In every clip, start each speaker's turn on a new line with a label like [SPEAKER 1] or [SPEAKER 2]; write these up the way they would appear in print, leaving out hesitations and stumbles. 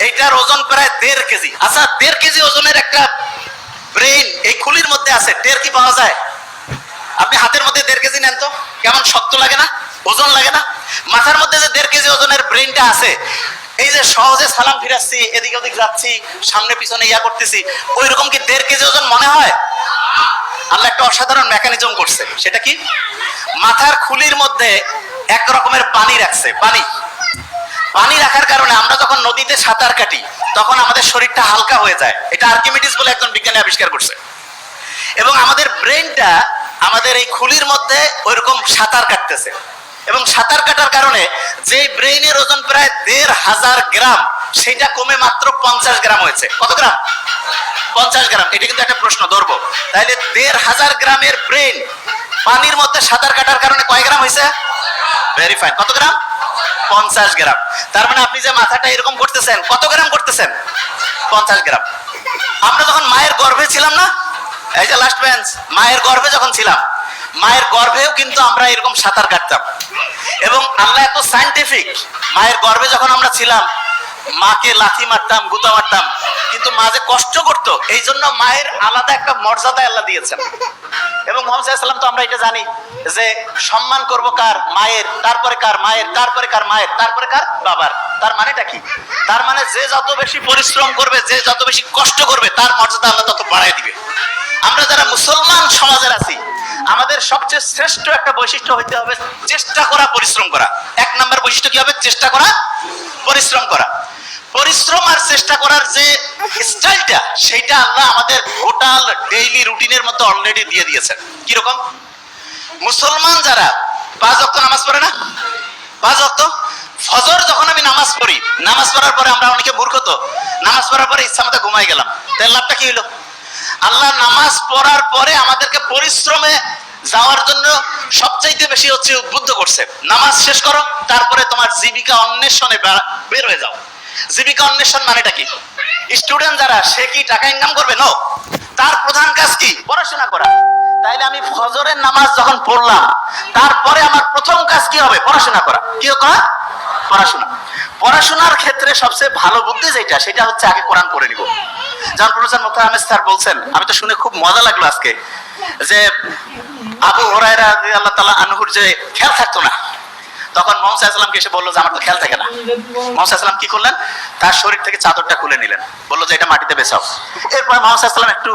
[SPEAKER 1] এইটার ওজন প্রায় 1.5 কেজি। আচ্ছা, 1.5 কেজি ওজনের একটা ব্রেইন এই খুলির মধ্যে আছে, টের কি পাওয়া যায়? আপনি হাতের মধ্যে 1.5 কেজি নেন তো, কেমন শক্ত লাগে না, ওজন লাগে না? মাথার মধ্যে যে 1.5 কেজি ওজনের ব্রেইনটা আছে, এই যে সহজে সালাম ফিরাচ্ছি, এদিক ওদিক যাচ্ছি, সামনে পিছনে ইয়া করতেছি, ওই রকম কি 1.5 কেজি ওজন মনে হয়? আল্লাহ একটা অসাধারণ মেকানিজম করছে। সেটা কি? মাথার খুলির মধ্যে এক রকমের পানি রাখছে। পানি রাখার কারণে আমরা যখন নদীতে সাঁতার কাটি তখন আমাদের শরীরটা হালকা হয়ে যায়। এটা আর্কিমিডিস বলে একজন বিজ্ঞানী আবিষ্কার করছে। এবং আমাদের ব্রেনটা আমাদের এই খুলির মধ্যে ওইরকম সাঁতার কাটতেছে, এবং সাঁতার কাটার কারণে যে ব্রেইনের ওজন প্রায় 1,500 গ্রাম, সেটা কমে মাত্র 50 গ্রাম হয়েছে। কত গ্রাম? 50 গ্রাম। এটা কিন্তু একটা প্রশ্ন ধরবো। তাহলে 1,500 গ্রামের ব্রেন পানির মধ্যে সাঁতার কাটার কারণে কয় গ্রাম হয়েছে? Very fine. কত গ্রাম? 50 গ্রাম। তার মানে আপনি যে মাথাটা এরকম করতেছেন, কত গ্রাম করতেছেন? 50 গ্রাম। আমরা যখন মায়ের গর্ভে ছিলাম না, এই যে লাস্ট বেঞ্চ, মায়ের গর্ভে যখন ছিলাম, মায়ের গর্ভেও কিন্তু আমরা এরকম সাঁতার কাটতাম। এবং আল্লাহ এত সায়েন্টিফিক, মায়ের গর্ভে যখন আমরা ছিলাম মাকে লাথি মারতাম, গুতা মারতাম, কিন্তু মা যে কষ্ট করতো, এই জন্য মায়ের আলাদা একটা মর্যাদা আল্লাহ দিয়েছেন। এবং মুহাম্মদ সাল্লাল্লাহু আলাইহি ওয়াসাল্লাম তো আমরা এটা জানি যে সম্মান করব কার? মায়ের, তারপরে কার? মায়ের, তারপরে কার? মায়ের, তারপরে কার? বাবার। তার মানেটা কি? তার মানে যে যত বেশি পরিশ্রম করবে, যে যত বেশি কষ্ট করবে, তার মর্যাদা আল্লাহ তত বাড়ায় দিবে। আমরা যারা মুসলমান সমাজের আছি, আমাদের সবচেয়ে শ্রেষ্ঠ একটা বৈশিষ্ট্য হইতে হবে চেষ্টা করা, পরিশ্রম করা। 1 নম্বর বৈশিষ্ট্য কি হবে? চেষ্টা করা, পরিশ্রম করা। পরিশ্রম আর চেষ্টা করার যে স্টাইলটা, সেটা আল্লাহ আমাদের টোটাল ডেইলি রুটিনের মধ্যে অলরেডি দিয়ে দিয়েছেন। কিরকম? মুসলমান যারা 5 ওয়াক্ত নামাজ পড়ে না, 5 ওয়াক্ত ফজর যখন আমি নামাজ পড়ি, নামাজ পড়ার পরে আমরা অনেকে মূর্খ, তো নামাজ পড়ার পরে ইচ্ছা মতো ঘুমাই গেলাম, তার লাভটা কি হলো? আল্লাহ নামাজ পড়ার পরে আমাদেরকে পরিশ্রমে যাওয়ার জন্য সবচাইতে বেশি হচ্ছে উদ্বুদ্ধ করছে। নামাজ শেষ করো, তারপরে তোমার জীবিকা অন্বেষণে বের হয়ে যাও। জীবিকা অন্বেষণ মানেটা কি? স্টুডেন্ট যারা, সে কি টাকা ইনকাম করবে? নো। তার প্রধান কাজ কি? পড়াশোনা করা। তাইলে আমি ফজরের নামাজ যখন পড়লাম, তারপরে আমার প্রথম কাজ কি হবে? পড়াশোনা করা। কি করা? পড়াশোনা। পড়াশোনার ক্ষেত্রে সবচেয়ে ভালো বুদ্ধি যেটা, সেটা হচ্ছে আগে কোরআন পড়ে নিব। যেমন প্রফেসর মুক্তার আহমেদ স্যার বলছেন, আমি তো শুনে খুব মজা লাগলো আজকে, যে আবু হুরায়রা রাদিয়াল্লাহু তাআলা আনহুর যে খেয়াল থাকতো না, তখন মুহাম্মদ সাল্লাল্লাহু আলাইহি ওয়াসাল্লামকে এসে বললো যে আমার তো খেয়াল থাকে না। মুহাম্মদ সাল্লাল্লাহু আলাইহি ওয়াসাল্লাম কি করলেন? তার শরীর থেকে চাদরটা খুলে নিলেন, বললো যে এটা মাটিতে বেছাও। এরপর মুহাম্মদ সাল্লাল্লাহু আলাইহি ওয়াসাল্লাম একটু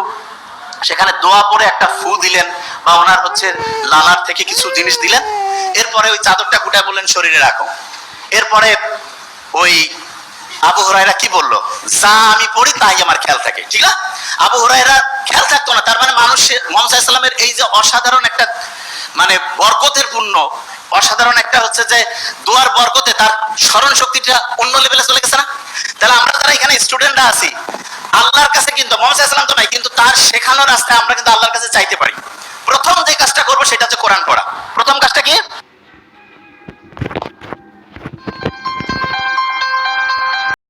[SPEAKER 1] সেখানে দোয়া পড়ে একটা ফু দিলেন, বা ওনার হচ্ছে লালার থেকে কিছু জিনিস দিলেন। এরপরে ওই চাদরটা গুটায় বললেন শরীরে রাখো। এরপরে ওই আবু হুরায়রা কি বললো? যা আমি পড়ি তাই আমার খেয়াল থাকে। ঠিক না? আবু হুরায়রা খেয়াল থাকতো না। তার মানে মানুষের, মুহাম্মদ সাল্লাল্লাহু আলাইহি ওয়াসাল্লামের এই যে অসাধারণ একটা মানে বরকতের পূর্ণ, অসাধারণ একটা হচ্ছে যে দোয়ার বরকতে তার স্মরণ শক্তিটা অন্য লেভেলে চলে গেছে না? তাহলে আমরা যারা এখানে স্টুডেন্টরা আছি, আল্লাহর কাছে কিন্তু মুহাম্মদ সাল্লাল্লাহু আলাইহি ওয়াসাল্লাম তো নাই, কিন্তু তার শেখানো রাস্তায় আমরা কিন্তু আল্লাহর কাছে চাইতে পারি। প্রথম যে কাজটা করবো সেটা হচ্ছে কোরআন পড়া।